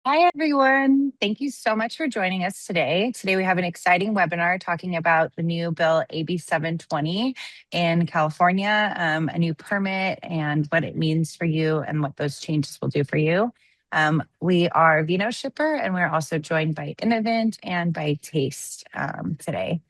Hi, everyone. Thank you so much for joining us today. Today, we have an exciting webinar talking about the new bill AB 720 in California, a new permit and what it means for you and what those changes will do for you. We are Vinoshipper, and we're also joined by InnoVint and by Taste today.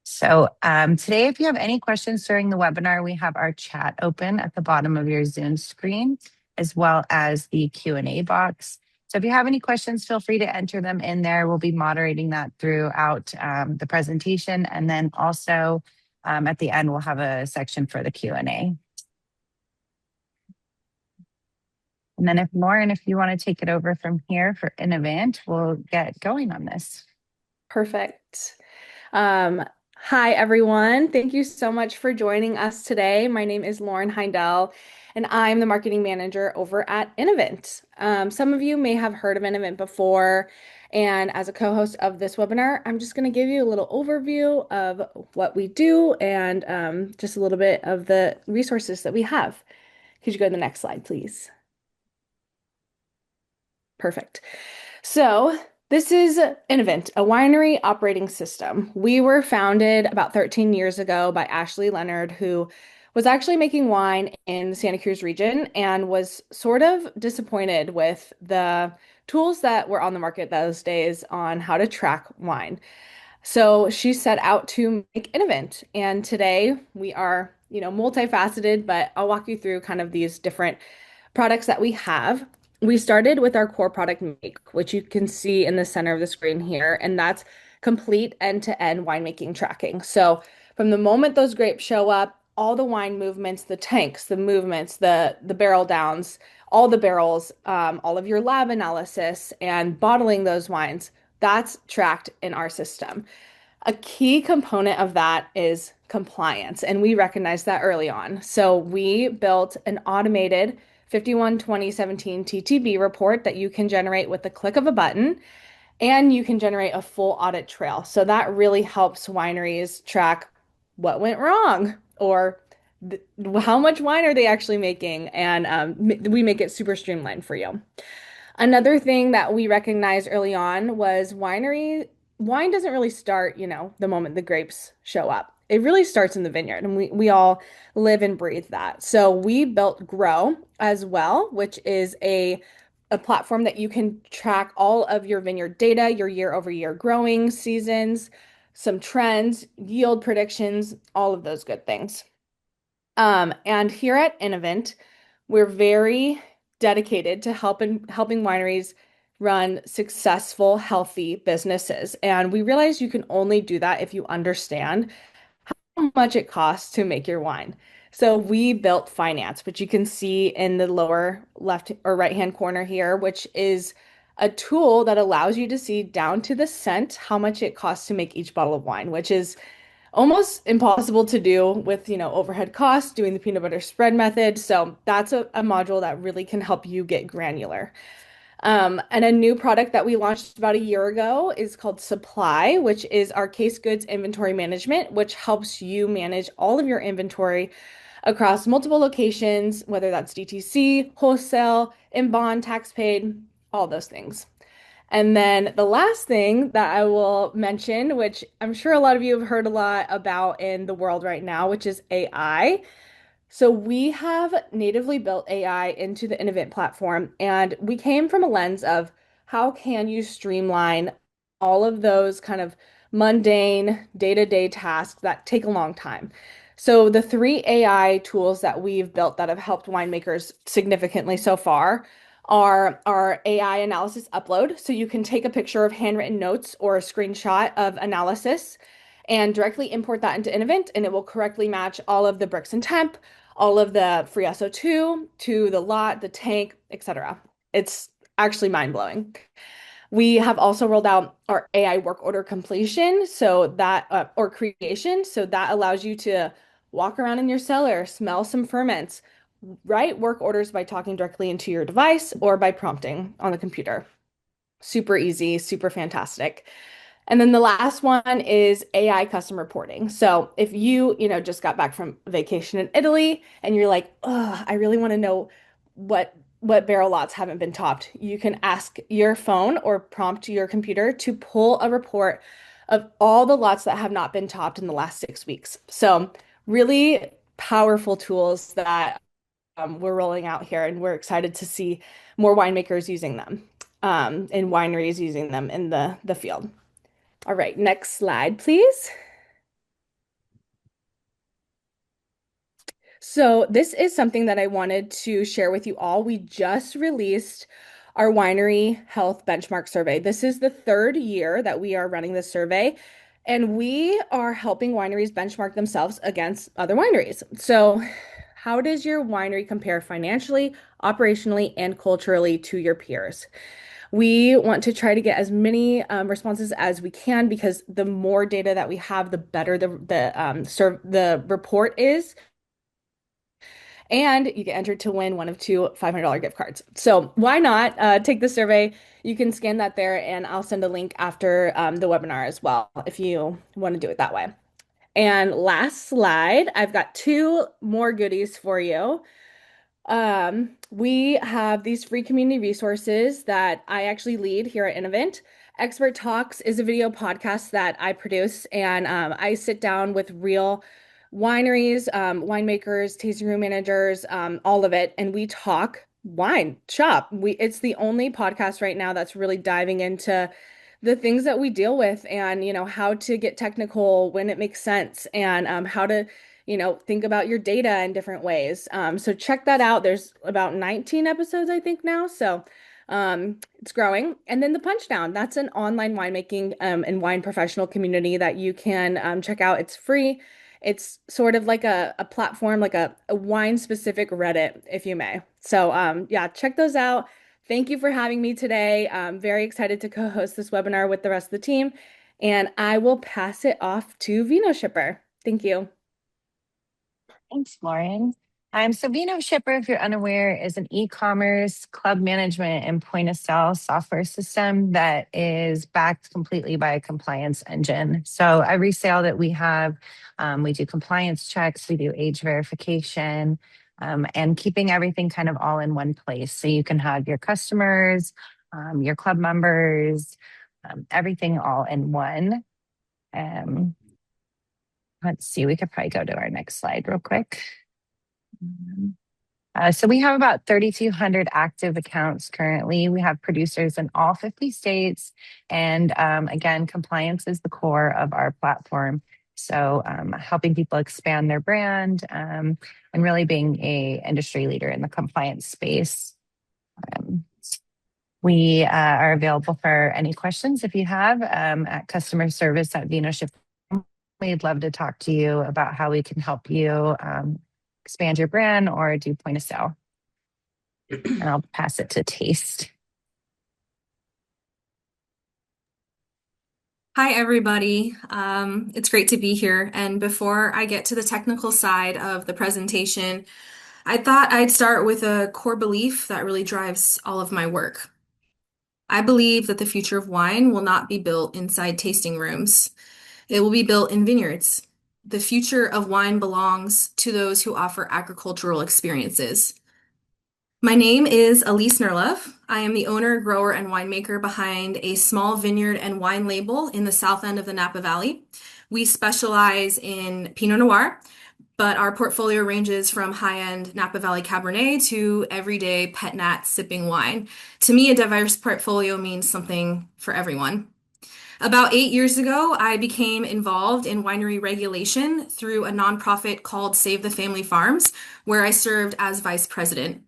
Today, if you have any questions during the webinar, we have our chat open at the bottom of your Zoom screen, as well as the Q&A box. So if you have any questions, feel free to enter them in there. We'll be moderating that throughout the presentation. And then also at the end, we'll have a section for the Q&A. And then if you want to take it over from here for InnoVint, we'll get going on this. Perfect. Hi, everyone. Thank you so much for joining us today. My name is Lauren Heindel, and I'm the marketing manager over at InnoVint. Some of you may have heard of InnoVint before, and as a co-host of this webinar, I'm just going to give you a little overview of what we do and just a little bit of the resources that we have. Could you go to the next slide, please? Perfect. So this is InnoVint, a winery operating system. We were founded about 13 years ago by Ashley Leonard, who was actually making wine in the Santa Cruz region and was sort of disappointed with the tools that were on the market those days on how to track wine. So she set out to make InnoVint. And today we are, multifaceted, but I'll walk you through kind of these different products that we have. We started with our core product Make, which you can see in the center of the screen here, and that's complete end-to-end winemaking tracking. So from the moment those grapes show up, all the wine movements, the tanks, the movements, the barrel downs, all the barrels, all of your lab analysis and bottling those wines, that's tracked in our system. A key component of that is compliance, and we recognized that early on. So we built an automated 51/2017 TTB report that you can generate with the click of a button, and you can generate a full audit trail. So that really helps wineries track what went wrong or how much wine are they actually making, and we make it super streamlined for you. Another thing that we recognized early on was wine doesn't really start, the moment the grapes show up. It really starts in the vineyard, and we all live and breathe that. So we built Grow as well, which is a platform that you can track all of your vineyard data, your year-over-year growing seasons, some trends, yield predictions, all of those good things. And here at InnoVint, we're very dedicated to helping wineries run successful, healthy businesses. And we realize you can only do that if you understand how much it costs to make your wine. So we built Finance, which you can see in the lower left or right-hand corner here, which is a tool that allows you to see down to the cent how much it costs to make each bottle of wine, which is almost impossible to do with, overhead costs, doing the peanut butter spread method. So that's a module that really can help you get granular. And a new product that we launched about a year ago is called Supply, which is our case goods inventory management, which helps you manage all of your inventory across multiple locations, whether that's DTC, wholesale, in bond, tax paid, all those things. And then the last thing that I will mention, which I'm sure a lot of you have heard a lot about in the world right now, which is AI. So we have natively built AI into the InnoVint platform, and we came from a lens of how can you streamline all of those kind of mundane day-to-day tasks that take a long time. So the three AI tools that we've built that have helped winemakers significantly so far are our AI analysis upload. So you can take a picture of handwritten notes or a screenshot of analysis and directly import that into InnoVint, and it will correctly match all of the Brix and temp, all of the free SO2 to the lot, the tank, etc. It's actually mind-blowing. We have also rolled out our AI work order completion, so that or creation, so that allows you to walk around in your cellar, smell some ferments, write work orders by talking directly into your device or by prompting on the computer. Super easy, super fantastic. And then the last one is AI custom reporting. So if you, just got back from vacation in Italy and you're like, oh, I really want to know what what barrel lots haven't been topped. You can ask your phone or prompt your computer to pull a report of all the lots that have not been topped in the last 6 weeks. So, really powerful tools that we're rolling out here, and we're excited to see more winemakers using them and wineries using them in the field. All right, next slide, please. So, this is something that I wanted to share with you all. We just released our winery health benchmark survey. This is the third year that we are running this survey, and we are helping wineries benchmark themselves against other wineries. So, how does your winery compare financially, operationally, and culturally to your peers? We want to try to get as many responses as we can because the more data that we have, the better the report is, and you get entered to win one of two $500 gift cards. So why not take the survey? You can scan that there, and I'll send a link after the webinar as well if you want to do it that way. And last slide, I've got two more goodies for you. We have these free community resources that I actually lead here at InnoVint. Expert Talks is a video podcast that I produce, and I sit down with real wineries, winemakers, tasting room managers, all of it, and we talk wine shop. It's the only podcast right now that's really diving into the things that we deal with, and how to get technical when it makes sense, and how to think about your data in different ways. So check that out. There's about 19 episodes, I think, now. So it's growing. And then the Punchdown, that's an online winemaking and wine professional community that you can check out. It's free. It's sort of like a platform, like a wine specific Reddit, if you may. So yeah, check those out. Thank you for having me today. I'm very excited to co-host this webinar with the rest of the team. And I will pass it off to Vinoshipper. Thank you. Thanks, Lauren. So Vinoshipper, if you're unaware, is an e-commerce club management and point of sale software system that is backed completely by a compliance engine. So every sale that we have, we do compliance checks, we do age verification, and keeping everything kind of all in one place. So you can have your customers, your club members, everything all in one. Um, let's see, we could probably go to our next slide real quick. So we have about 3,200 active accounts currently. We have producers in all 50 states. And again, compliance is the core of our platform. So helping people expand their brand and really being a industry leader in the compliance space. We are available for any questions if you have at customer service at Vinoshipper. We'd love to talk to you about how we can help you expand your brand or do point of sale. And I'll pass it to Taste. Hi, everybody. It's great to be here. And before I get to the technical side of the presentation, I thought I'd start with a core belief that really drives all of my work. I believe that the future of wine will not be built inside tasting rooms. It will be built in vineyards. The future of wine belongs to those who offer agricultural experiences. My name is Elise Nerlove. I am the owner, grower, and winemaker behind a small vineyard and wine label in the south end of the Napa Valley. We specialize in Pinot Noir, but our portfolio ranges from high-end Napa Valley Cabernet to everyday pet nat sipping wine. To me, a diverse portfolio means something for everyone. About 8 years ago, I became involved in winery regulation through a nonprofit called Save the Family Farms, where I served as vice president.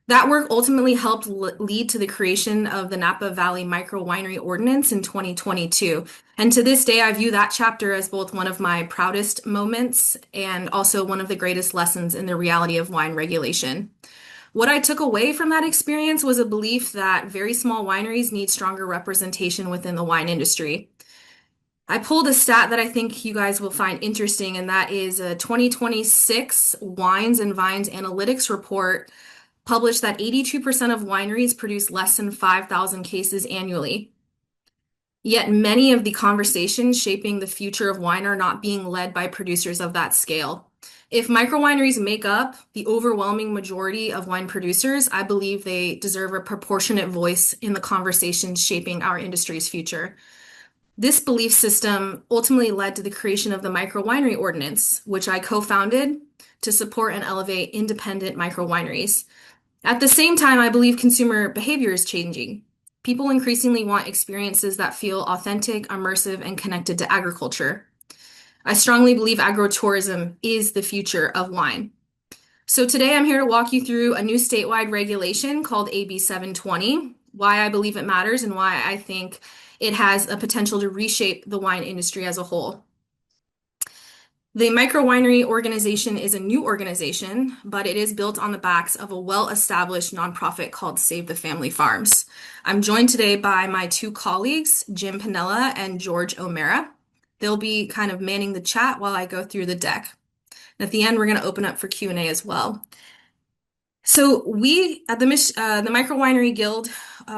That work ultimately helped lead to the creation of the Napa Valley Micro-Winery Ordinance in 2022. And to this day, I view that chapter as both one of my proudest moments and also one of the greatest lessons in the reality of wine regulation. What I took away from that experience was a belief that very small wineries need stronger representation within the wine industry. I pulled a stat that I think you guys will find interesting, and that is a 2026 Wines and Vines Analytics report published that 82% of wineries produce less than 5,000 cases annually. Yet many of the conversations shaping the future of wine are not being led by producers of that scale. If micro wineries make up the overwhelming majority of wine producers, I believe they deserve a proportionate voice in the conversations shaping our industry's future. This belief system ultimately led to the creation of the Micro-Winery Ordinance, which I co-founded to support and elevate independent micro wineries. At the same time, I believe consumer behavior is changing. People increasingly want experiences that feel authentic, immersive, and connected to agriculture. I strongly believe agrotourism is the future of wine. So today I'm here to walk you through a new statewide regulation called AB 720, why I believe it matters and why I think it has a potential to reshape the wine industry as a whole. The Micro-Winery Organization is a new organization, but it is built on the backs of a well-established nonprofit called Save the Family Farms. I'm joined today by my two colleagues, Jim Pinella and George O'Mara. They'll be kind of manning the chat while I go through the deck. And at the end, we're going to open up for Q&A as well. So we at the Micro-Winery Guild,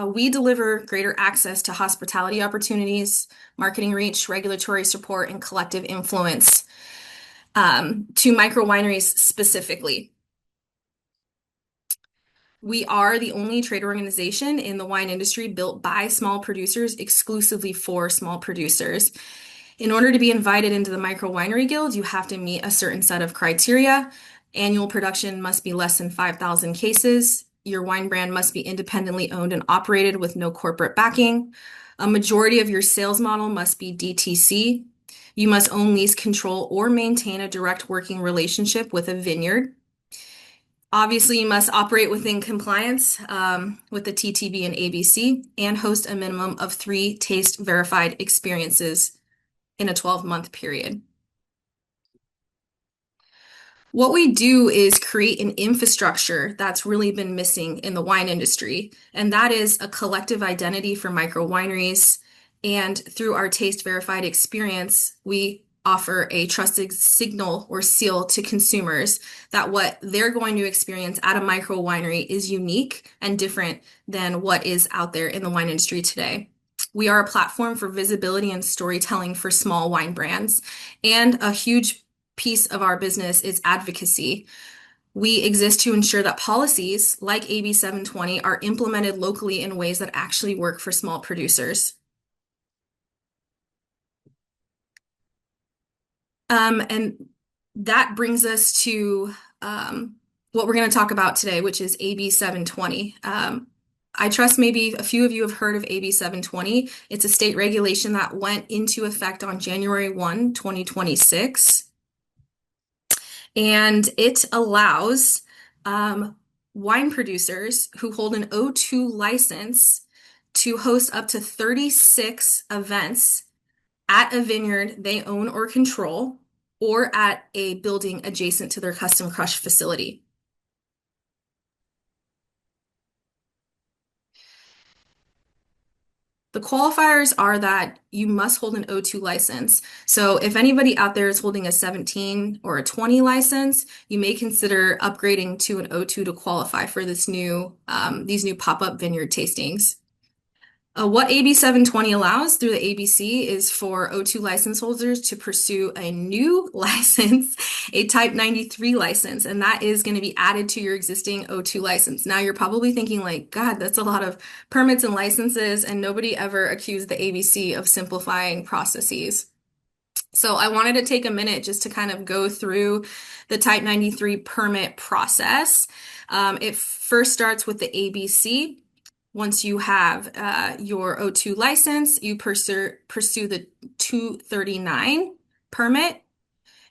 we deliver greater access to hospitality opportunities, marketing reach, regulatory support, and collective influence to micro wineries specifically. We are the only trade organization in the wine industry built by small producers exclusively for small producers. In order to be invited into the Micro-Winery Guild, you have to meet a certain set of criteria. Annual production must be less than 5,000 cases. Your wine brand must be independently owned and operated with no corporate backing. A majority of your sales model must be DTC. You must own, lease, control, or maintain a direct working relationship with a vineyard. Obviously, you must operate within compliance with the TTB and ABC and host a minimum of 3 taste verified experiences in a 12-month period. What we do is create an infrastructure that's really been missing in the wine industry, and that is a collective identity for micro wineries. And through our taste verified experience, we offer a trusted signal or seal to consumers that what they're going to experience at a micro winery is unique and different than what is out there in the wine industry today. We are a platform for visibility and storytelling for small wine brands, and a huge piece of our business is advocacy. We exist to ensure that policies like AB 720 are implemented locally in ways that actually work for small producers. And that brings us to what we're going to talk about today, which is AB 720. I trust maybe a few of you have heard of AB 720. It's a state regulation that went into effect on January 1, 2026. And it allows wine producers who hold an O2 license to host up to 36 events at a vineyard they own or control, or at a building adjacent to their custom crush facility. The qualifiers are that you must hold an O2 license. So if anybody out there is holding a 17 or a 20 license, you may consider upgrading to an O2 to qualify for these new pop-up vineyard tastings. What AB 720 allows through the ABC is for O2 license holders to pursue a new license, a Type 93 license, and that is going to be added to your existing O2 license. Now you're probably thinking like, God, that's a lot of permits and licenses, and nobody ever accused the ABC of simplifying processes. So I wanted to take a minute just to kind of go through the Type 93 permit process. It first starts with the ABC. Once you have your O2 license, you pursue the 239 permit.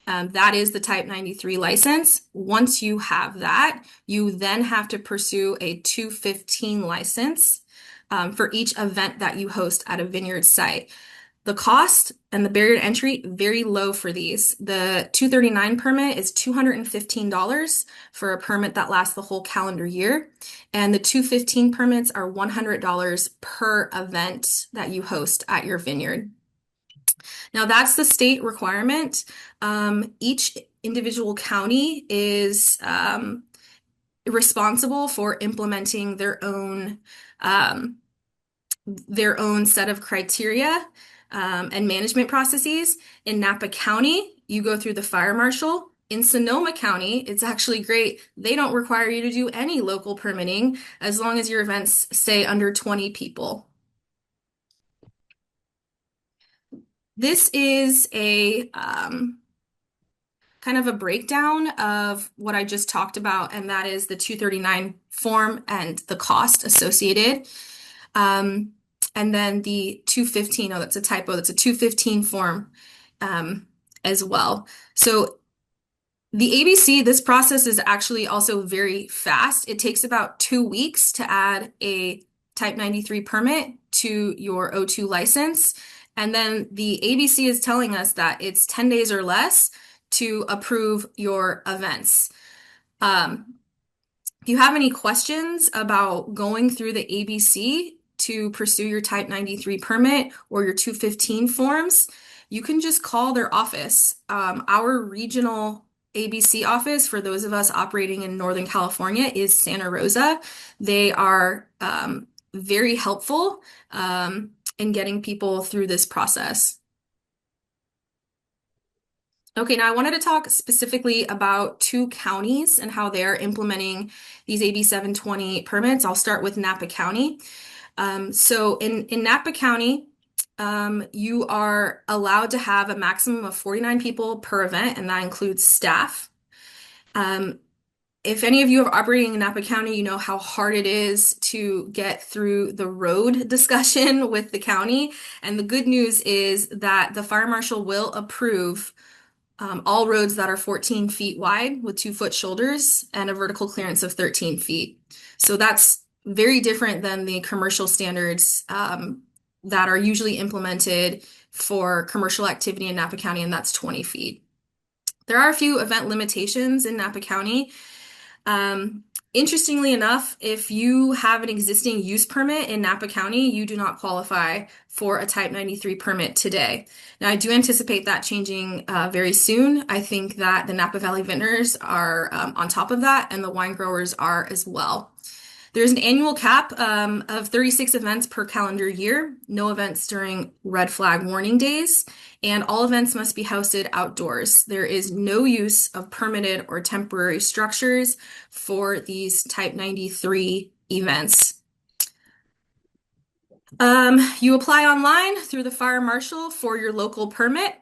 That is the Type 93 license. Once you have that, you then have to pursue a 215 license for each event that you host at a vineyard site. The cost and the barrier to entry, very low for these. The 239 permit is $215 for a permit that lasts the whole calendar year. And the 215 permits are $100 per event that you host at your vineyard. Now that's the state requirement. Each individual county is responsible for implementing their own set of criteria and management processes. In Napa County, you go through the fire marshal. In Sonoma County, it's actually great. They don't require you to do any local permitting as long as your events stay under 20 people. This is a kind of a breakdown of what I just talked about, and that is the 239 form and the cost associated. And then the 215, oh, that's a typo, that's a 215 form as well. So the ABC, this process is actually also very fast. It takes about 2 weeks to add a Type 93 permit to your O2 license. And then the ABC is telling us that it's 10 days or less to approve your events. If you have any questions about going through the ABC to pursue your Type 93 permit or your 215 forms, you can just call their office. Our regional ABC office, for those of us operating in Northern California, is Santa Rosa. They are very helpful in getting people through this process. Okay, now I wanted to talk specifically about 2 counties and how they're implementing these AB 720 permits. I'll start with Napa County. So in Napa County, you are allowed to have a maximum of 49 people per event, and that includes staff. If any of you are operating in Napa County, you know how hard it is to get through the road discussion with the county. And the good news is that the fire marshal will approve all roads that are 14 feet wide with 2-foot shoulders and a vertical clearance of 13 feet. So that's very different than the commercial standards that are usually implemented for commercial activity in Napa County, and that's 20 feet. There are a few event limitations in Napa County. Interestingly enough, if you have an existing use permit in Napa County, you do not qualify for a Type 93 permit today. Now, I do anticipate that changing very soon. I think that the Napa Valley Vintners are on top of that, and the wine growers are as well. There's an annual cap of 36 events per calendar year, no events during red flag warning days, and all events must be hosted outdoors. There is no use of permitted or temporary structures for these Type 93 events. You apply online through the fire marshal for your local permit.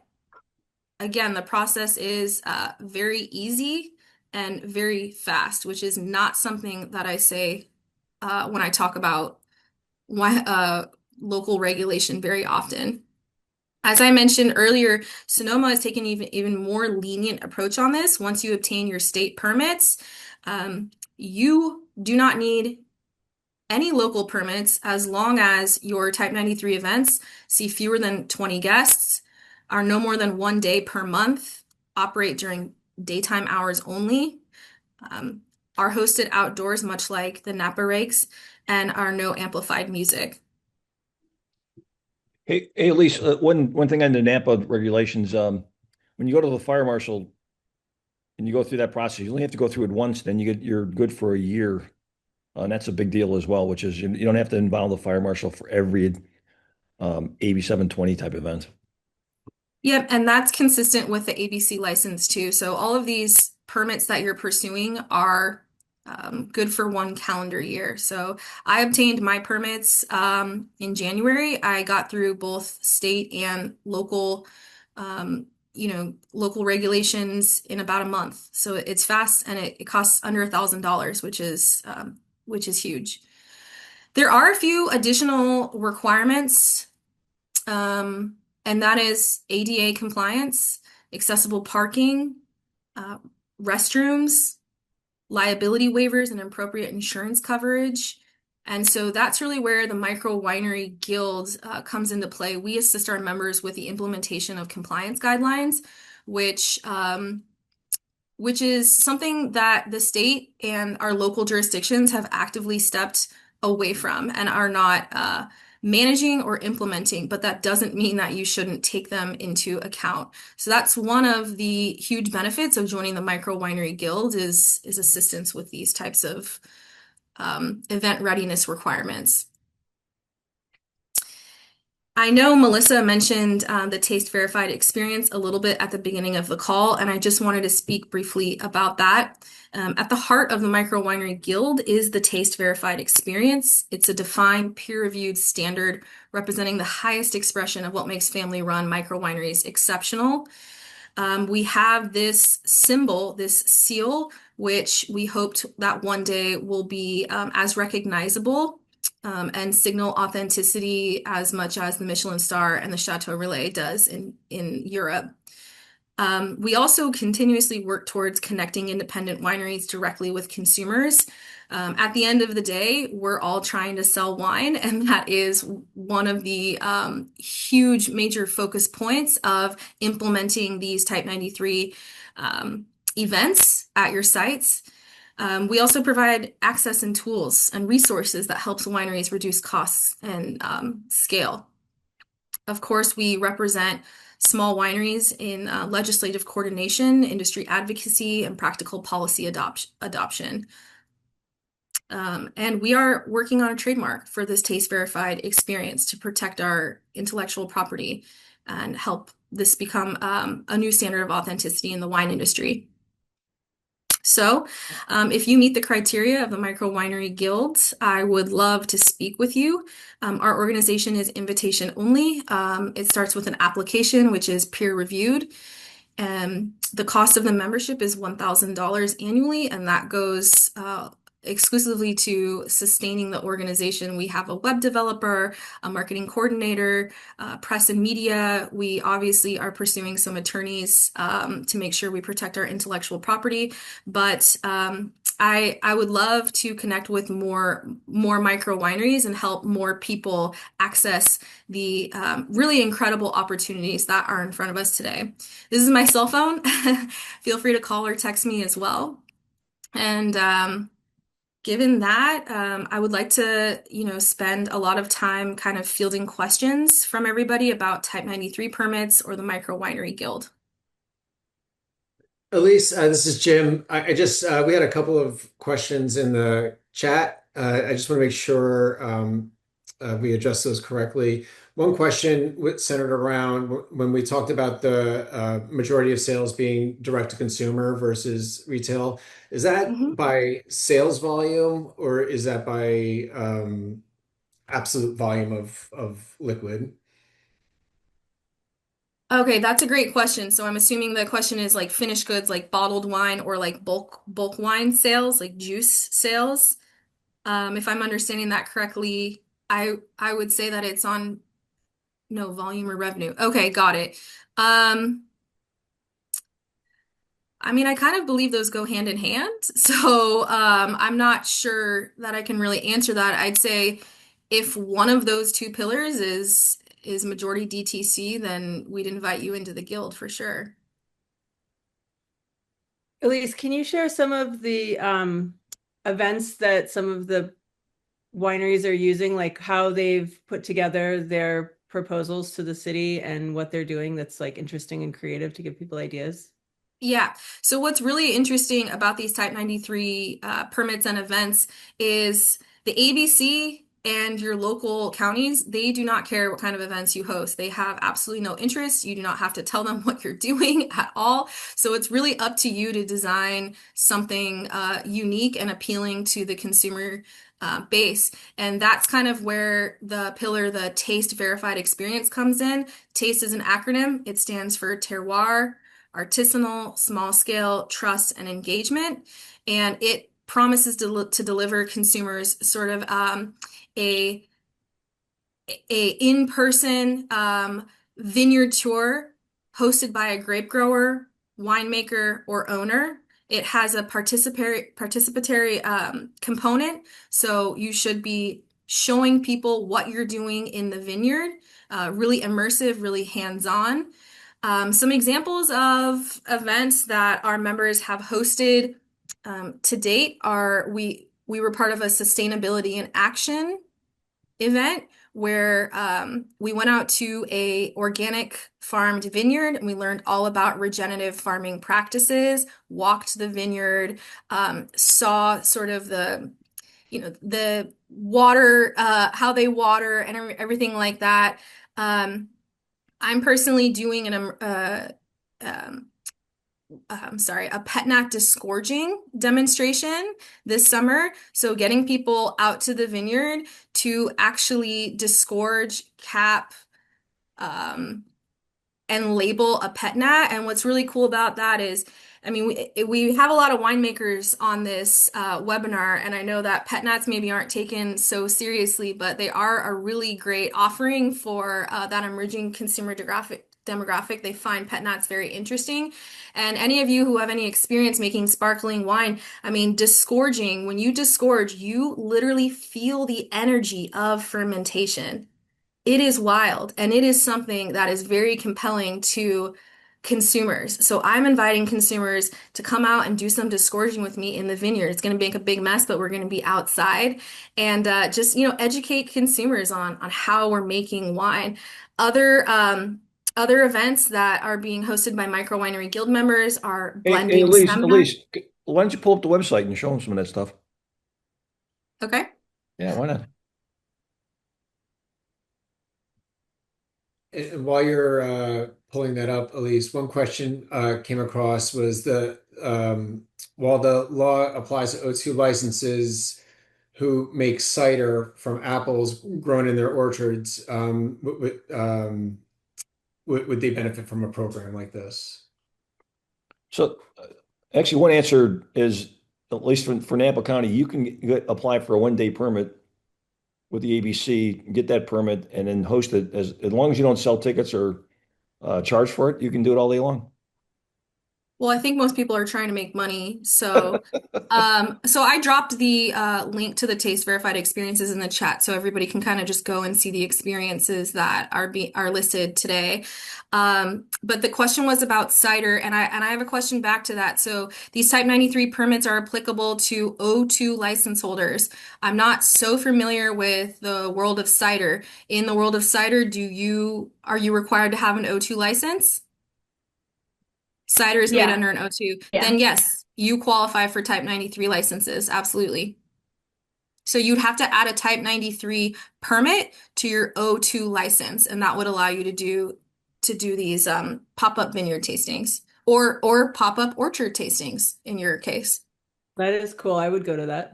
Again, the process is very easy and very fast, which is not something that I say when I talk about local regulation very often. As I mentioned earlier, Sonoma has taken even more lenient approach on this. Once you obtain your state permits, you do not need any local permits as long as your Type 93 events see fewer than 20 guests, are no more than 1 day per month, operate during daytime hours only, are hosted outdoors, much like the Napa Rakes, and are no amplified music. Hey, Elise, one thing on the Napa regulations, when you go to the fire marshal and you go through that process, you only have to go through it once, then you're good for a year. And that's a big deal as well, which is you don't have to involve the fire marshal for every AB 720 type event. Yep, and that's consistent with the ABC license too. So all of these permits that you're pursuing are good for 1 calendar year. So I obtained my permits in January. I got through both state and local, local regulations in about a month. So it's fast, and it costs under $1,000, which is huge. There are a few additional requirements, and that is ADA compliance, accessible parking, restrooms, liability waivers, and appropriate insurance coverage. And so that's really where the Micro-Winery Guild comes into play. We assist our members with the implementation of compliance guidelines, which is something that the state and our local jurisdictions have actively stepped away from and are not managing or implementing, but that doesn't mean that you shouldn't take them into account. So that's one of the huge benefits of joining the Micro-Winery Guild is assistance with these types of event readiness requirements. I know Melissa mentioned the Taste Verified experience a little bit at the beginning of the call, and I just wanted to speak briefly about that. At the heart of the Micro-Winery Guild is the Taste Verified experience. It's a defined, peer-reviewed standard representing the highest expression of what makes family-run micro-wineries exceptional. We have this symbol, this seal, which we hoped that one day will be as recognizable and signal authenticity as much as the Michelin star and the Chateau Relais does in Europe. We also continuously work towards connecting independent wineries directly with consumers. At the end of the day, we're all trying to sell wine, and that is one of the huge major focus points of implementing these Type 93 events at your sites. We also provide access and tools and resources that helps wineries reduce costs and scale. Of course, we represent small wineries in legislative coordination, industry advocacy, and practical policy adoption. And we are working on a trademark for this Taste Verified experience to protect our intellectual property and help this become a new standard of authenticity in the wine industry. So, if you meet the criteria of the Micro-Winery Guild, I would love to speak with you. Our organization is invitation only. It starts with an application, which is peer reviewed. The cost of the membership is $1,000 annually, and that goes exclusively to sustaining the organization. We have a web developer, a marketing coordinator, press and media. We obviously are pursuing some attorneys to make sure we protect our intellectual property. But I would love to connect with more micro wineries and help more people access the really incredible opportunities that are in front of us today. This is my cell phone. Feel free to call or text me as well. And given that, I would like to, spend a lot of time kind of fielding questions from everybody about Type 93 permits or the Micro-Winery Guild. Elise, this is Jim. I just we had a couple of questions in the chat. I just want to make sure we address those correctly. One question centered around when we talked about the majority of sales being direct to consumer versus retail. Is that by sales volume or is that by absolute volume of liquid? Okay, that's a great question. So I'm assuming the question is like finished goods, like bottled wine or like bulk wine sales, like juice sales. If I'm understanding that correctly, I would say that it's on no volume or revenue. Okay, got it. I mean, I kind of believe those go hand in hand. So I'm not sure that I can really answer that. I'd say if one of those two pillars is majority DTC, then we'd invite you into the guild for sure. Elise, can you share some of the events that some of the wineries are using, like how they've put together their proposals to the city and what they're doing that's like interesting and creative to give people ideas? Yeah. So what's really interesting about these Type 93 permits and events is the ABC and your local counties, they do not care what kind of events you host. They have absolutely no interest. You do not have to tell them what you're doing at all. So it's really up to you to design something unique and appealing to the consumer base. And that's kind of where the pillar, the Taste Verified experience comes in. TASTE is an acronym. It stands for terroir, artisanal, small scale, trust, and engagement. And it promises to deliver consumers sort of a in-person vineyard tour hosted by a grape grower, winemaker, or owner. It has a participatory component, so you should be showing people what you're doing in the vineyard, really immersive, really hands-on. Some examples of events that our members have hosted to date are we were part of a sustainability in action event where we went out to a organic farmed vineyard and we learned all about regenerative farming practices, walked the vineyard, saw sort of the water, how they water and everything like that. I'm personally doing um, a pet nat disgorging demonstration this summer. So getting people out to the vineyard to actually disgorge, cap, um, and label a pet nat. And what's really cool about that is, I mean, we have a lot of winemakers on this webinar, and I know that pet nats maybe aren't taken so seriously, but they are a really great offering for that emerging consumer demographic. They find pet nats very interesting. And any of you who have any experience making sparkling wine, I mean, disgorging, when you disgorge, you literally feel the energy of fermentation. It is wild, and it is something that is very compelling to consumers. So I'm inviting consumers to come out and do some disgorging with me in the vineyard. It's going to make a big mess, but we're going to be outside and just, educate consumers on how we're making wine. Other events that are being hosted by Micro-Winery Guild members are Hey, blending Elise, stem. why don't you pull up the website and show them some of that stuff? Okay. Yeah, why not? And while you're pulling that up, Elise, one question came across was while the law applies to O2 licenses who make cider from apples grown in their orchards, would they benefit from a program like this? So actually, one answer is, at least for Napa County, you can apply for a 1-day permit with the ABC, get that permit, and then host it. As long as you don't sell tickets or charge for it, you can do it all day long. Well, I think most people are trying to make money. So I dropped the link to the taste verified experiences in the chat so everybody can kind of just go and see the experiences that are listed today. But the question was about cider, and I have a question back to that. So these Type 93 permits are applicable to O2 license holders. I'm not so familiar with the world of cider. In the world of cider, are you required to have an O2 license? Cider is made Yeah. under an O2, Yeah. then yes, you qualify for Type 93 licenses, absolutely. So you'd have to add a Type 93 permit to your O2 license, and that would allow you to do these pop-up vineyard tastings or pop-up orchard tastings in your case. That is cool. I would go to that.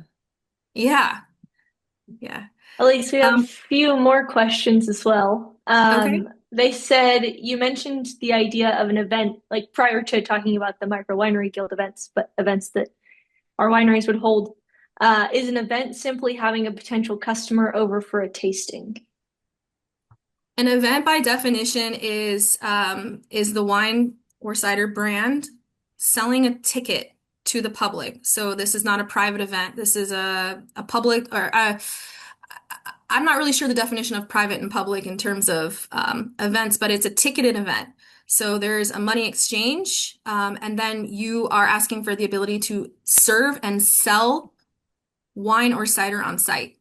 Yeah. Yeah. At least we have a few more questions as well. Okay. They said you mentioned the idea of an event, like prior to talking about the Micro-Winery Guild events, but events that our wineries would hold. Is an event simply having a potential customer over for a tasting? An event by definition is the wine or cider brand selling a ticket to the public. So this is not a private event. This is a public or I'm not really sure the definition of private and public in terms of events, but it's a ticketed event. So there's a money exchange, and then you are asking for the ability to serve and sell wine or cider on site.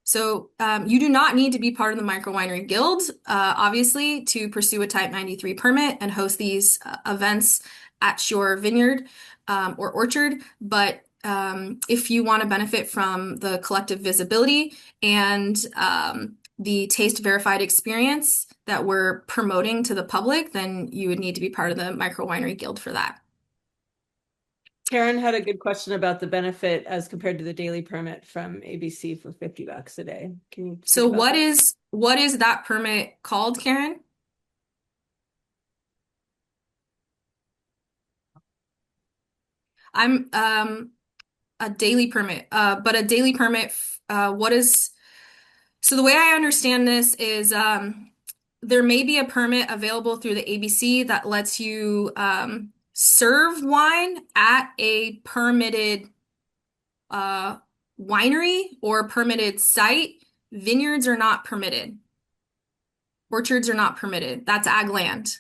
So you do not need to be part of the Micro-Winery Guild, obviously, to pursue a Type 93 permit and host these events at your vineyard or orchard. But if you want to benefit from the collective visibility and the taste verified experience that we're promoting to the public, then you would need to be part of the Micro-Winery Guild for that. Karen had a good question about the benefit as compared to the daily permit from ABC for $50 a day. Can you So speak about what is that permit called, Karen? I'm a daily permit, but a daily permit, so the way I understand this is there may be a permit available through the ABC that lets you serve wine at a permitted winery or permitted site. Vineyards are not permitted. Orchards are not permitted. That's ag land.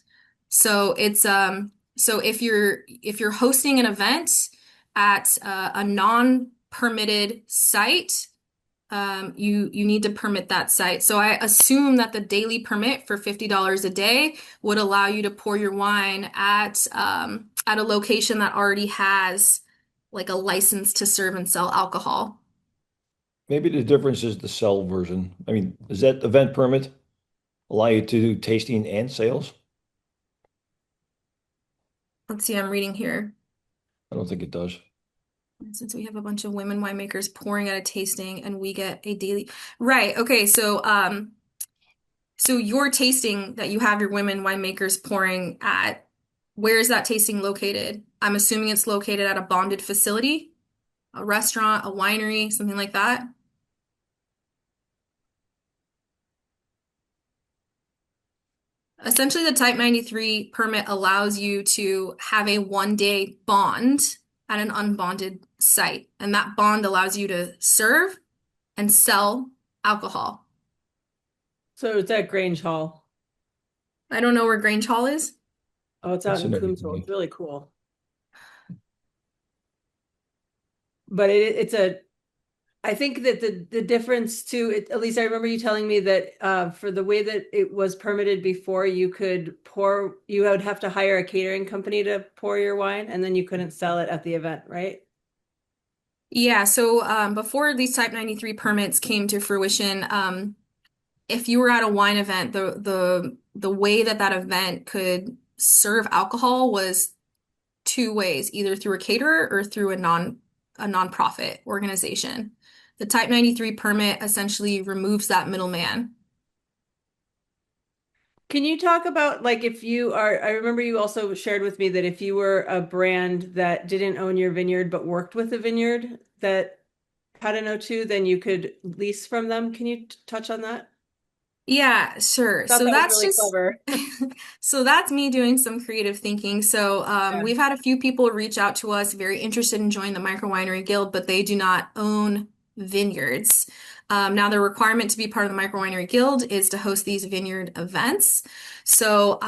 So it's so if you're hosting an event at a non-permitted site, you need to permit that site. So I assume that the daily permit for $50 a day would allow you to pour your wine at a location that already has like a license to serve and sell alcohol. maybe the difference is the sell version. I mean, does that event permit allow you to do tasting and sales? Let's see, I'm reading here. I don't think it does. Since we have a bunch of women winemakers pouring at a tasting and we get a daily. Right. Okay. So your tasting that you have your women winemakers pouring at, where is that tasting located? I'm assuming it's located at a bonded facility, a restaurant, a winery, something like that. Essentially, the Type 93 permit allows you to have a 1-day bond at an unbonded site, and that bond allows you to serve and sell alcohol. So it's at Grange Hall. I don't know where Grange Hall is. Oh, it's out It's in in Coombsville. everything. It's really cool. But I think that the difference too, at least I remember you telling me that for the way that it was permitted before, you would have to hire a catering company to pour your wine, and then you couldn't sell it at the event, right? Yeah, so before these Type 93 permits came to fruition, if you were at a wine event, the way that that event could serve alcohol was two ways, either through a caterer or through a nonprofit organization. The Type 93 permit essentially removes that middleman. Can you talk about like if you are, I remember you also shared with me that if you were a brand that didn't own your vineyard but worked with a vineyard that had an O2, then you could lease from them. Can you touch on that? Yeah, sure. I thought So that was that's really just clever. so that's me doing some creative thinking. So Yeah. we've had a few people reach out to us very interested in joining the Micro-Winery Guild, but they do not own vineyards. Now, the requirement to be part of the Micro-Winery Guild is to host these vineyard events. So,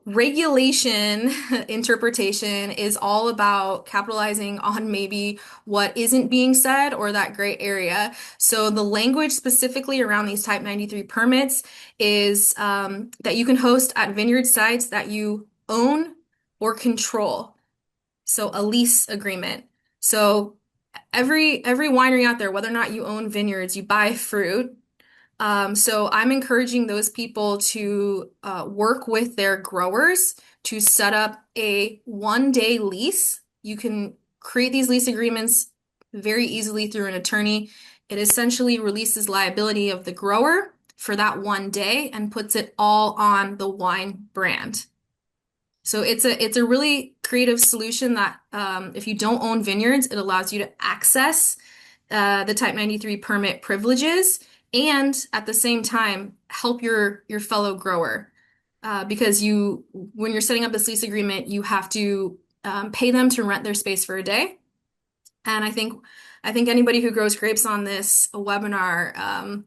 regulation interpretation is all about capitalizing on maybe what isn't being said or that gray area. So the language specifically around these Type 93 permits is that you can host at vineyard sites that you own or control. So a lease agreement. So every winery out there, whether or not you own vineyards, you buy fruit. So I'm encouraging those people to work with their growers to set up a 1-day lease. You can create these lease agreements very easily through an attorney. It essentially releases liability of the grower for that 1 day and puts it all on the wine brand. So it's a really creative solution that if you don't own vineyards, it allows you to access the Type 93 permit privileges and at the same time help your fellow grower. Because when you're setting up this lease agreement, you have to pay them to rent their space for a day. And I think anybody who grows grapes on this webinar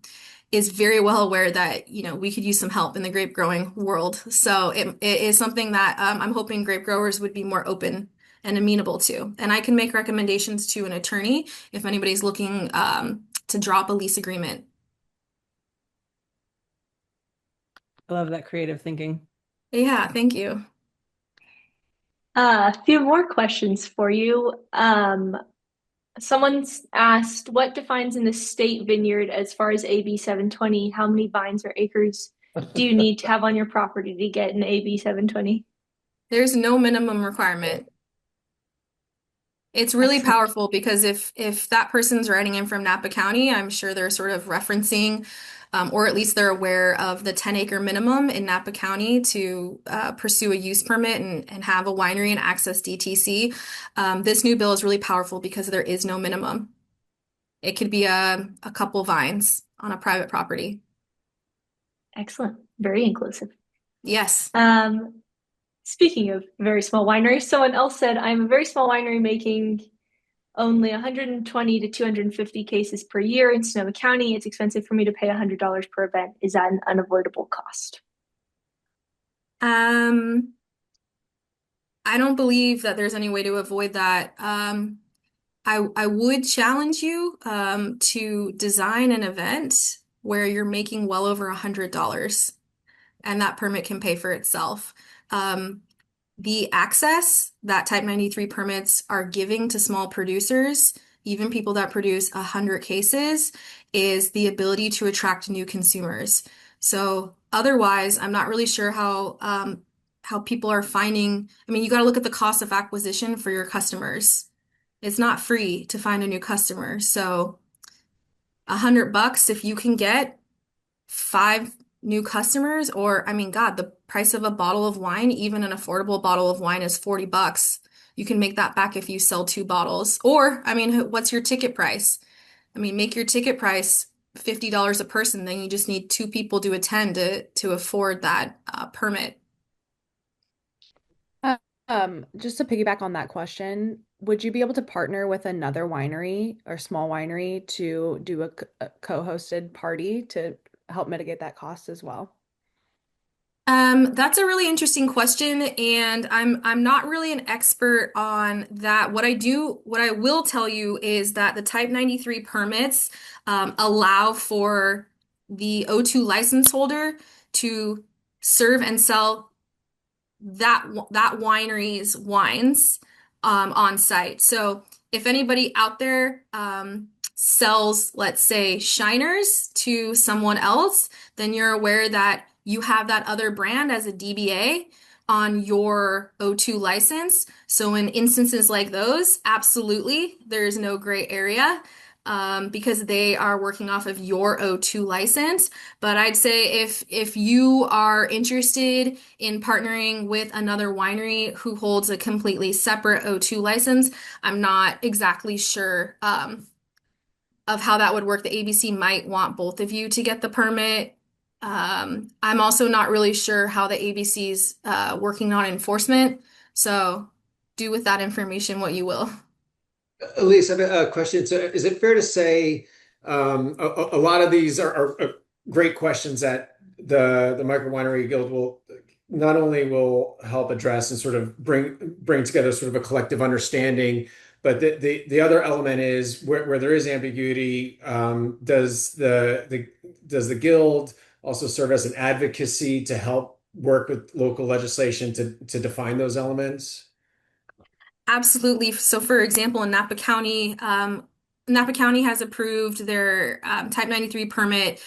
is very well aware that we could use some help in the grape growing world. So it is something that I'm hoping grape growers would be more open and amenable to. And I can make recommendations to an attorney if anybody's looking to drop a lease agreement. I love that creative thinking. Yeah, thank you. A few more questions for you. Someone's asked, what defines an estate vineyard as far as AB 720? How many vines or acres do you need to have on your property to get an AB 720? There's no minimum requirement. It's really Excellent. powerful because if that person's writing in from Napa County, I'm sure they're sort of referencing, or at least they're aware of the 10-acre minimum in Napa County to pursue a use permit and have a winery and access DTC. This new bill is really powerful because there is no minimum. It could be a couple vines on a private property. Excellent. Very inclusive. Yes. Speaking of very small wineries, someone else said, I'm a very small winery making only 120 to 250 cases per year in Sonoma County. It's expensive for me to pay $100 per event. Is that an unavoidable cost? I don't believe that there's any way to avoid that. I would challenge you to design an event where you're making well over $100 and that permit can pay for itself. The access that Type 93 permits are giving to small producers even people that produce 100 cases, is the ability to attract new consumers. So otherwise, I'm not really sure how people are finding. I mean, you got to look at the cost of acquisition for your customers. It's not free to find a new customer. So $100 if you can get 5 new customers, or I mean, God, the price of a bottle of wine, even an affordable bottle of wine is $40. You can make that back if you sell 2 bottles. Or, I mean, what's your ticket price? I mean, make your ticket price $50 a person, then you just need 2 people to attend to afford that permit. Just to piggyback on that question, would you be able to partner with another winery or small winery to do a co-hosted party to help mitigate that cost as well? That's a really interesting question, and I'm not really an expert on that. What I will tell you is that the Type 93 permits allow for the O2 license holder to serve and sell that winery's wines on site. So if anybody out there sells, let's say, Shiners to someone else, then you're aware that you have that other brand as a DBA on your O2 license. So in instances like those, absolutely, there's no gray area because they are working off of your O2 license. But I'd say if you are interested in partnering with another winery who holds a completely separate O2 license, I'm not exactly sure of how that would work. The ABC might want both of you to get the permit. I'm also not really sure how the ABC's working on enforcement. So do with that information what you will. Elise, I have a question. So is it fair to say a lot of these are great questions that the Micro-Winery Guild will not only will help address and sort of bring together sort of a collective understanding, but the other element is where there is ambiguity, does the guild also serve as an advocacy to help work with local legislation to define those elements? Absolutely. So, for example, in Napa County has approved their Type 93 permit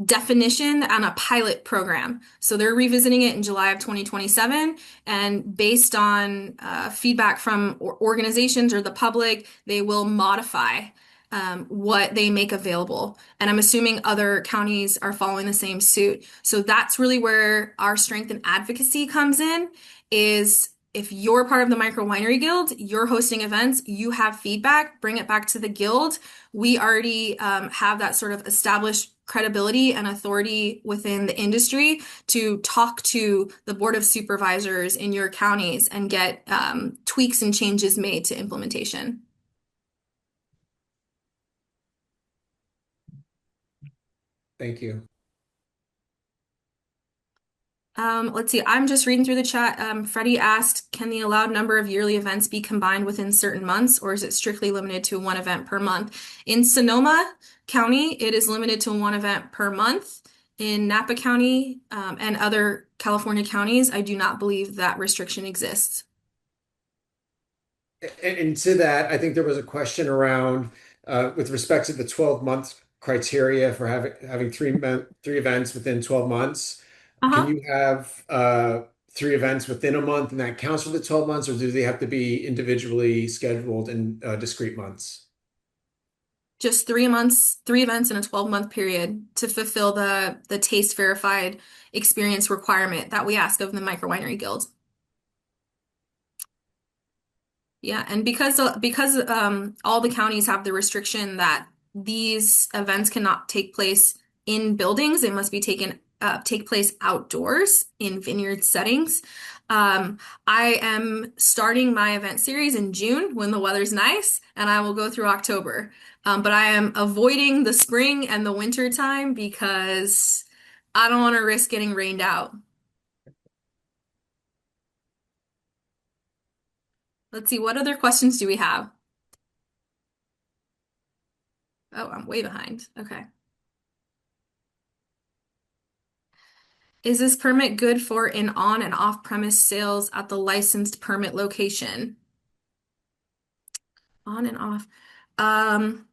definition on a pilot program. So they're revisiting it in July of 2027. And based on feedback from organizations or the public, they will modify what they make available. And I'm assuming other counties are following the same suit. So that's really where our strength and advocacy comes in, is if you're part of the Micro-Winery Guild, you're hosting events, you have feedback, bring it back to the guild. We already have that sort of established credibility and authority within the industry to talk to the board of supervisors in your counties and get tweaks and changes made to implementation. Thank you. Let's see, I'm just reading through the chat. Freddie asked, can the allowed number of yearly events be combined within certain months, or is it strictly limited to one event per month? In Sonoma County, it is limited to one event per month. In Napa County and other California counties, I do not believe that restriction exists. And to that, I think there was a question around with respect to the 12-month criteria for having three events within 12 months. Can you have 3 events within a month and that counts for the 12 months, or do they have to be individually scheduled in discrete months? Just 3 months, 3 events in a 12-month period to fulfill the taste verified experience requirement that we ask of the Micro-Winery Guild. Yeah, and because all the counties have the restriction that these events cannot take place in buildings, they must be take place outdoors in vineyard settings. I am starting my event series in June when the weather's nice, and I will go through October. But I am avoiding the spring and the winter time because I don't want to risk getting rained out. Let's see, what other questions do we have? Oh, I'm way behind. Okay. Is this permit good for in on and off premise sales at the licensed permit location? On and off. Um,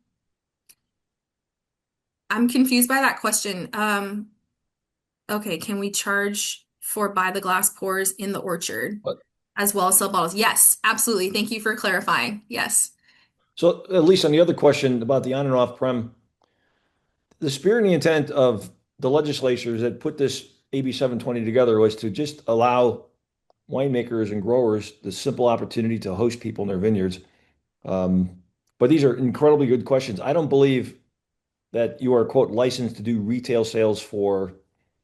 I'm confused by that question. Okay, can we charge for by the glass pours in the orchard But as well as sell bottles? Yes, absolutely. Thank you for clarifying. Yes. so at least on the other question about the on and off prem, the spirit and the intent of the legislatures that put this AB 720 together was to just allow winemakers and growers the simple opportunity to host people in their vineyards. Um, but these are incredibly good questions. I don't believe that you are, quote, licensed to do retail sales for,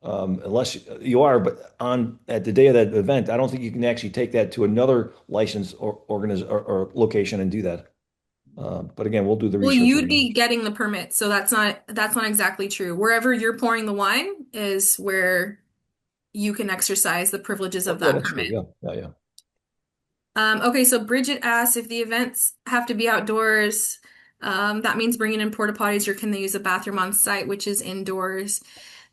unless you are, but on at the day of that event, I don't think you can actually take that to another licensed or location and do that. But again, we'll do the Well, research you'd on be getting the permit, so that's not exactly true. Wherever you're pouring the wine is where you can exercise the privileges that. of Yeah, that that's true. permit. Yeah, yeah, yeah. Okay, so Bridget asked if the events have to be outdoors. That means bringing in porta potties, or can they use a bathroom on site, which is indoors?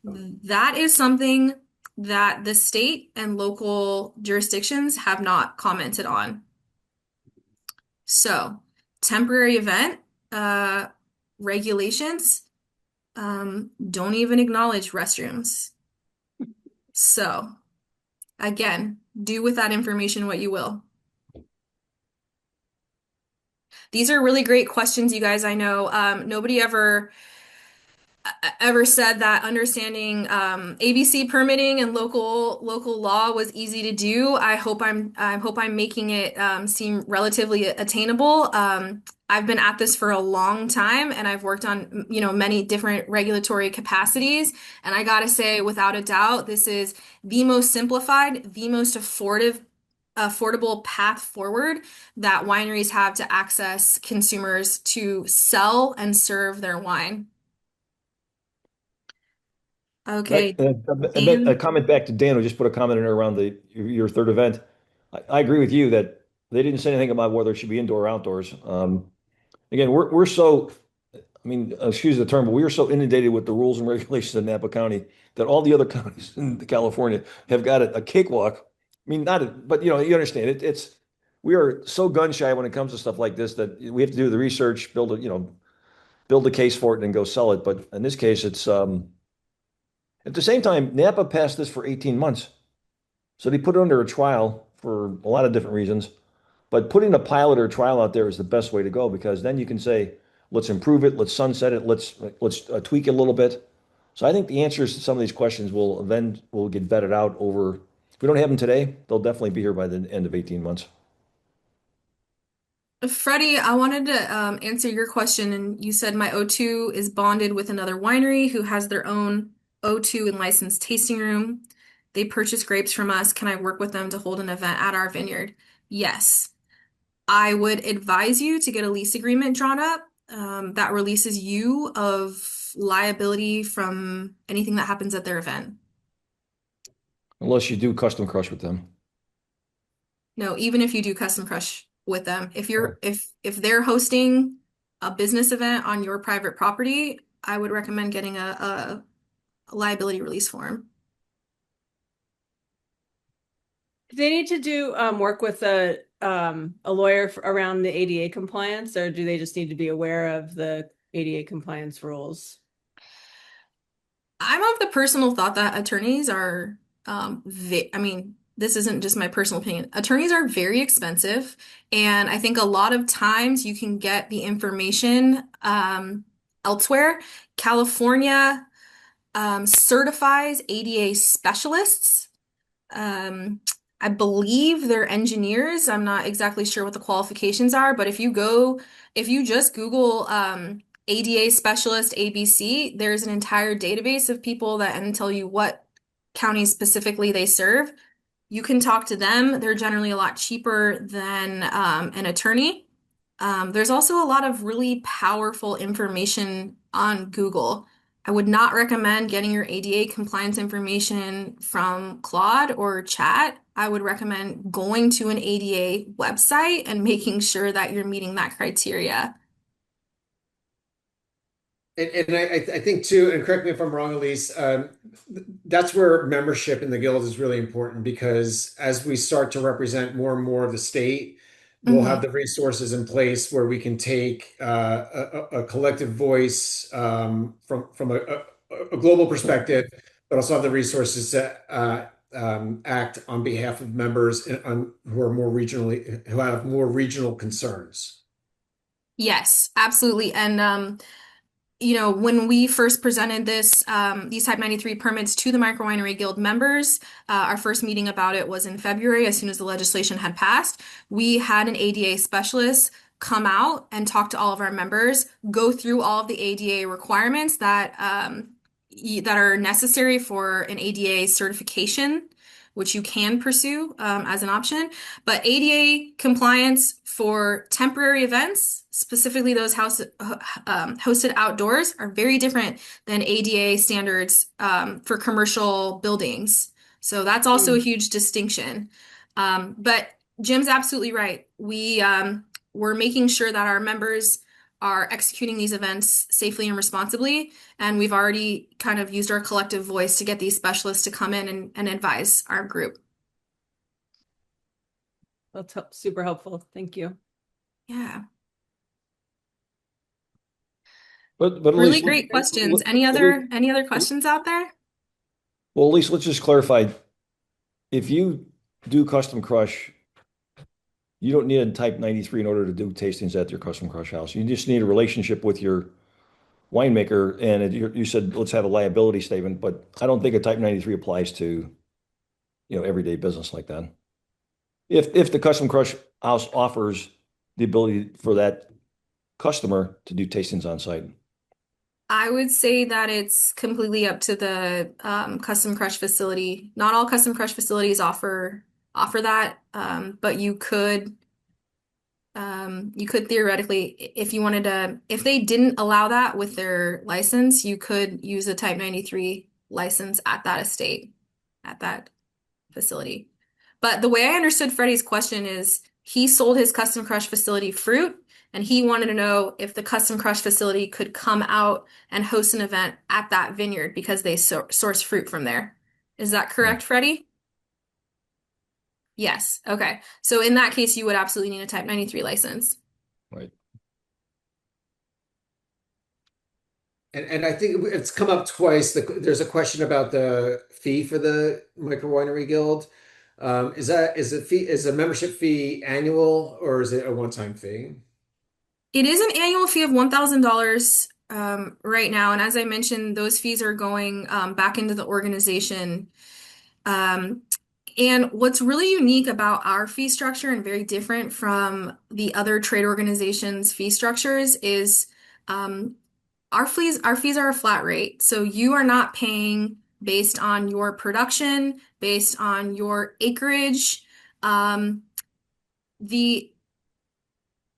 That is something that the state and local jurisdictions have not commented on. So, temporary event regulations don't even acknowledge restrooms. So, again, do with that information what you will. These are really great questions, you guys. I know nobody ever said that understanding ABC permitting and local law was easy to do. I hope I'm making it seem relatively attainable. I've been at this for a long time, and I've worked on many different regulatory capacities. And I gotta say, without a doubt, this is the most simplified, the most affordable path forward that wineries have to access consumers to sell and serve their wine. Right. Okay, I bet a Dan. comment back to Dan who just put a comment in there around your third event. I agree with you that they didn't say anything about whether it should be indoor or outdoors. Again, we're so, I mean, excuse the term, but we are so inundated with the rules and regulations in Napa County that all the other counties in California have got a cakewalk. I mean, not, but you understand it. We are so gun shy when it comes to stuff like this that we have to do the research, build a case for it, and then go sell it. But in this case, it's at the same time, Napa passed this for 18 months. So they put it under a trial for a lot of different reasons. But putting a pilot or a trial out there is the best way to go because then you can say, let's improve it, let's sunset it, let's tweak it a little bit. So I think the answers to some of these questions will get vetted out over. If we don't have them today, they'll definitely be here by the end of 18 months. Freddie, I wanted to answer your question, and you said my O2 is bonded with another winery who has their own O2 and licensed tasting room. They purchase grapes from us. Can I work with them to hold an event at our vineyard? Yes. I would advise you to get a lease agreement drawn up that releases you of liability from anything that happens at their event. Unless you do custom crush with them. No, even if you do custom crush with them, if Oh. you're if they're hosting a business event on your private property, I would recommend getting a liability release form. Do they need to do work with a lawyer around the ADA compliance, or do they just need to be aware of the ADA compliance rules? I'm of the personal thought that attorneys are, I mean, this isn't just my personal opinion. Attorneys are very expensive, and I think a lot of times you can get the information elsewhere. California certifies ADA specialists. Um, I believe they're engineers. I'm not exactly sure what the qualifications are, but if you just Google ADA specialist ABC, there's an entire database of people that and tell you what counties specifically they serve. You can talk to them. They're generally a lot cheaper than an attorney. There's also a lot of really powerful information on Google. I would not recommend getting your ADA compliance information from Claude or Chat. I would recommend going to an ADA website and making sure that you're meeting that criteria. And I think too, and correct me if I'm wrong, Elise, that's where membership in the guild is really important because as we start to represent more and more of the state, we'll have the resources in place where we can take a collective voice from a global perspective, but also have the resources to act on behalf of members who are who have more regional concerns. Yes, absolutely. And when we first presented these Type 93 permits to the Micro-Winery Guild members, our first meeting about it was in February, as soon as the legislation had passed. We had an ADA specialist come out and talk to all of our members, go through all of the ADA requirements that are necessary for an ADA certification, which you can pursue as an option. But ADA compliance for temporary events, specifically those hosted outdoors, are very different than ADA standards for commercial buildings. So that's also a huge distinction. But Jim's absolutely right. We're making sure that our members are executing these events safely and responsibly. And we've already kind of used our collective voice to get these specialists to come in and advise our group. That's super helpful. Thank you. Yeah. But really great questions. Any other questions out there? Well, at least let's just clarify. If you do custom crush, you don't need a Type 93 in order to do tastings at your custom crush house. You just need a relationship with your winemaker, and you said let's have a liability statement, but I don't think a Type 93 applies to everyday business like that. If the custom crush house offers the ability for that customer to do tastings on site. I would say that it's completely up to the custom crush facility. Not all custom crush facilities offer that, but you could theoretically, if they didn't allow that with their license, you could use a Type 93 license at that estate, at that facility. But the way I understood Freddie's question is he sold his custom crush facility fruit, and he wanted to know if the custom crush facility could come out and host an event at that vineyard because they source fruit from there. Is that correct, Freddie? Yes. Okay. So in that case, you would absolutely need a Type 93 license. Right. And I think it's come up twice. There's a question about the fee for the Micro-Winery Guild. Is a membership fee annual, or is it a one-time fee? It is an annual fee of $1,000 right now. And as I mentioned, those fees are going back into the organization. And what's really unique about our fee structure and very different from the other trade organizations' fee structures is our fees are a flat rate. So you are not paying based on your production, based on your acreage.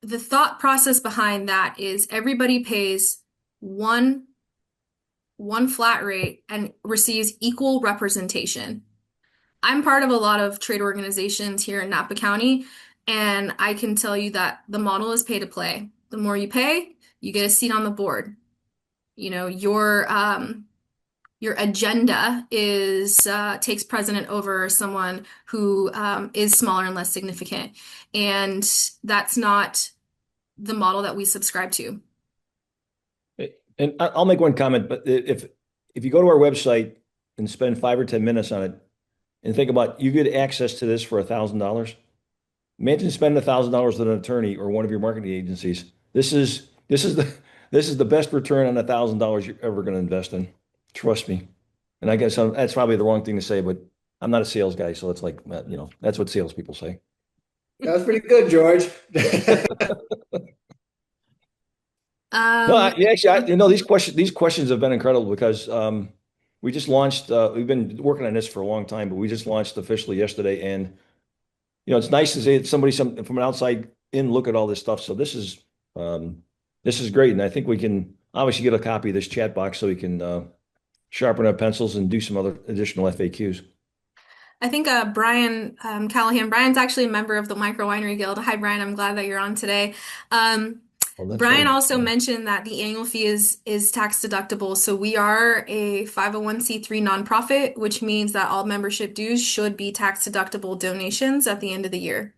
The thought process behind that is everybody pays one flat rate and receives equal representation. I'm part of a lot of trade organizations here in Napa County, and I can tell you that the model is pay to play. The more you pay, you get a seat on the board. Your agenda takes precedent over someone who is smaller and less significant, and that's not the model that we subscribe to. And I'll make one comment, but if you go to our website and spend 5 or 10 minutes on it and think about you get access to this for $1,000, imagine spending $1,000 with an attorney or one of your marketing agencies. This is the best return on $1,000 you're ever going to invest in. Trust me. And I guess that's probably the wrong thing to say, but I'm not a sales guy, so it's like that's what salespeople say. That was pretty good, George. No, these questions have been incredible because we just launched. We've been working on this for a long time, but we just launched officially yesterday, and it's nice to see somebody from an outside in look at all this stuff. So this is great, and I think we can obviously get a copy of this chat box so we can sharpen our pencils and do some other additional FAQs. I think Brian Callahan. Brian's actually a member of the Micro-Winery Guild. Hi, Brian. I'm glad that you're on today. Brian also mentioned that the annual fee is tax deductible. So we are a 501c3 nonprofit, which means that all membership dues should be tax deductible donations at the end of the year.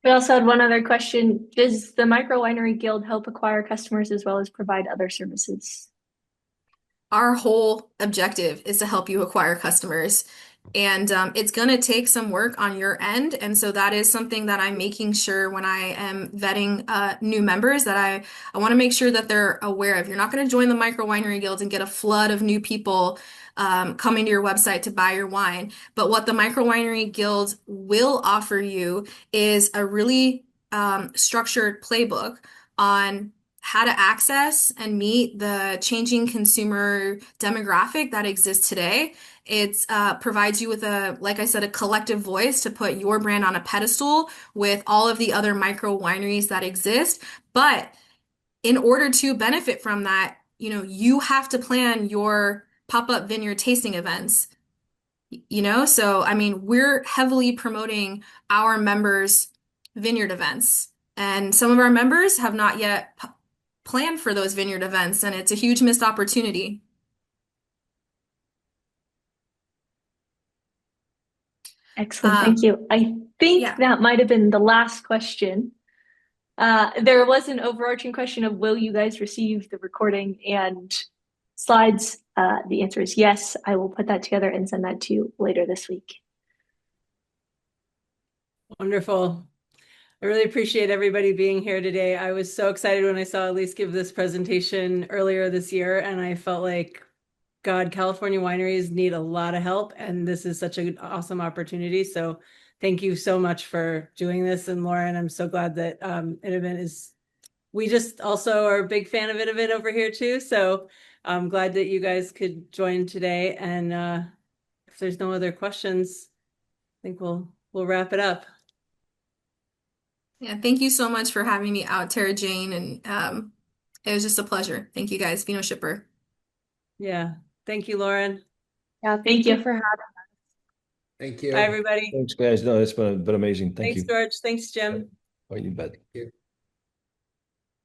We also had one other question. Does the Micro-Winery Guild help acquire customers as well as provide other services? Our whole objective is to help you acquire customers. And it's going to take some work on your end. And so that is something that I'm making sure when I am vetting new members that I want to make sure that they're aware of. You're not going to join the Micro-Winery Guild and get a flood of new people coming to your website to buy your wine. But what the Micro-Winery Guild will offer you is a really structured playbook on how to access and meet the changing consumer demographic that exists today. It provides you with like I said, a collective voice to put your brand on a pedestal with all of the other micro wineries that exist. But in order to benefit from that, you have to plan your pop-up vineyard tasting events. So I mean, we're heavily promoting our members' vineyard events, and some of our members have not yet planned for those vineyard events, and it's a huge missed opportunity. Excellent, thank you. I think that might have been the last question. There was an overarching question of will you guys receive the recording and slides? The answer is yes. I will put that together and send that to you later this week. Wonderful. I really appreciate everybody being here today. I was so excited when I saw Elise give this presentation earlier this year, and I felt like, God, California wineries need a lot of help, and this is such an awesome opportunity. So thank you so much for doing this. And Lauren, I'm so glad that InnoVint we just also are a big fan of InnoVint over here too. So I'm glad that you guys could join today. And if there's no other questions, I think we'll wrap it up. Yeah, thank you so much for having me out, Tara Jane, and it was just a pleasure. Thank you guys, Vinoshipper. Yeah, thank you, Lauren. Yeah, thank you for having us. Thank you. Bye, everybody. Thanks, guys. No, it's been amazing. Thank you. Thanks, George. Thanks, Jim. Oh, you bet. Thank you.